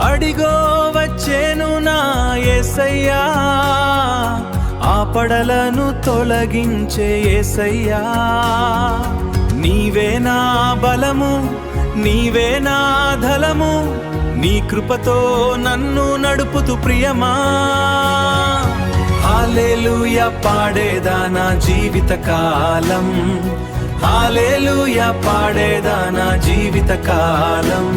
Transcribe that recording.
అడిగో వచ్చేను నా యేసయ్యా, ఆపడలను తొలగించే యేసయ్యా. నీవే నా బలము, నీవే నా ధలము, నీ కృపతో నన్ను నడుపుతూ ప్రియమా. హల్లెలూయా పాడేదా నా జీవిత కాలం, హల్లెలూయా పాడేదా నా జీవిత కాలం.